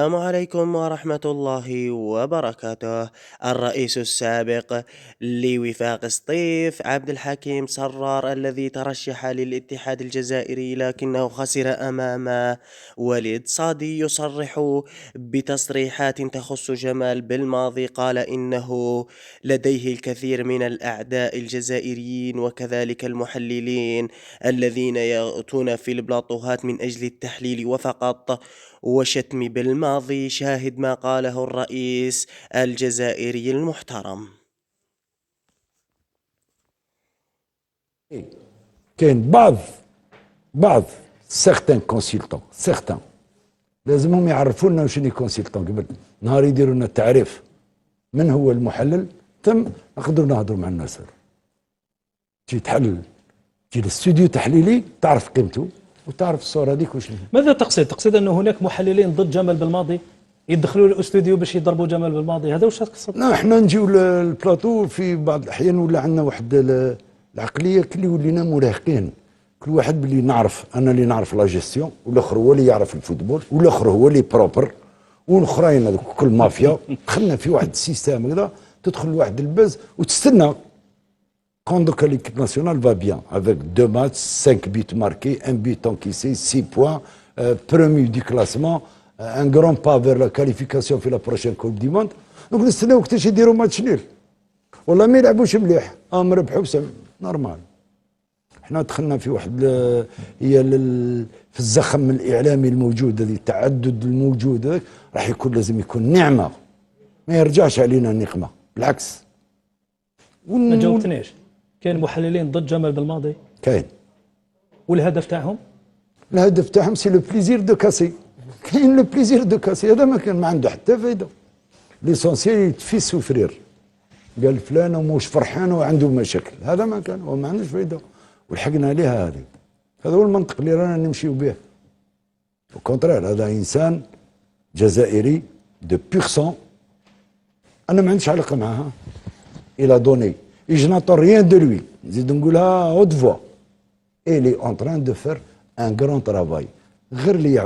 السلام عليكم ورحمة الله وبركاته. الرئيس السابق لوفاق سطيف عبد الحكيم صرار الذي ترشح للاتحاد الجزائري لكنه خسر أمام وليد صادي يصرح بتصريحات تخص جمال بالماضي. قال إنه لديه الكثير من الأعداء الجزائريين وكذلك المحللين الذين يأتون في البلاطوهات من أجل التحليل وفقط وشتم بالماضي. شاهد ما قاله الرئيس الجزائري المحترم. كاين بعض سيغتان كونسلتون لازمهم يعرفوا لنا شنو كونسلتون قبل نهار يديروا لنا التعريف من هو المحلل ثم نقدروا نهضروا مع الناس. تجي تحلل، تجي للاستوديو تحليلي تعرف قيمته وتعرف الصوره هذيك وشنو. ماذا تقصد؟ تقصد انه هناك محللين ضد جمال بالماضي يدخلوا الاستوديو باش يضربوا جمال بالماضي، هذا واش تقصد؟ لا، احنا نجيو للبلاطو في بعض الاحيان ولا عندنا واحد العقليه كلي ولينا مراهقين، كل واحد باللي نعرف انا اللي نعرف لا جيستيون والاخر هو اللي يعرف الفوتبول والاخر هو اللي بروبر والاخرين هذوك كل مافيا. دخلنا في واحد السيستم هكذا تدخل لواحد الباز وتستنى. Quand donc l'équipe nationale va bien, avec 2 matchs, 5 buts marqués, 1 but encaissé, 6 points, premier du classement, un grand pas vers la qualification في la prochaine Coupe du Monde. Donc نستناو وقتاش يديروا ماتش نيل. والله ما يلعبوش مليح، ربحوا نورمال. احنا دخلنا في واحد هي في الزخم الاعلامي الموجود، هذه التعدد الموجود هذاك راح يكون لازم يكون نعمه، ما يرجعش علينا النقمه، بالعكس. ما جاوبتنيش. كاين محللين ضد جمال بالماضي؟ كاين. والهدف تاعهم؟ الهدف تاعهم سي لو بليزير دو كاسي. كاين لو بليزير دو كاسي، هذا ما كان ما عنده حتى فايده. ليسونسيال يتفي سوفرير. قال فلان ومش فرحان وعنده مشاكل، هذا ما كان وما عندوش فايده ولحقنا عليها هذه. هذا هو المنطق اللي رانا نمشيو به. وكونترير هذا انسان جزائري دو بيغ سون، انا ما عنديش علاقه معاه. Il a donné. Et je n'entends rien de lui. نزيد نقولها haute voix. Il est en train de faire un grand travail. غير اللي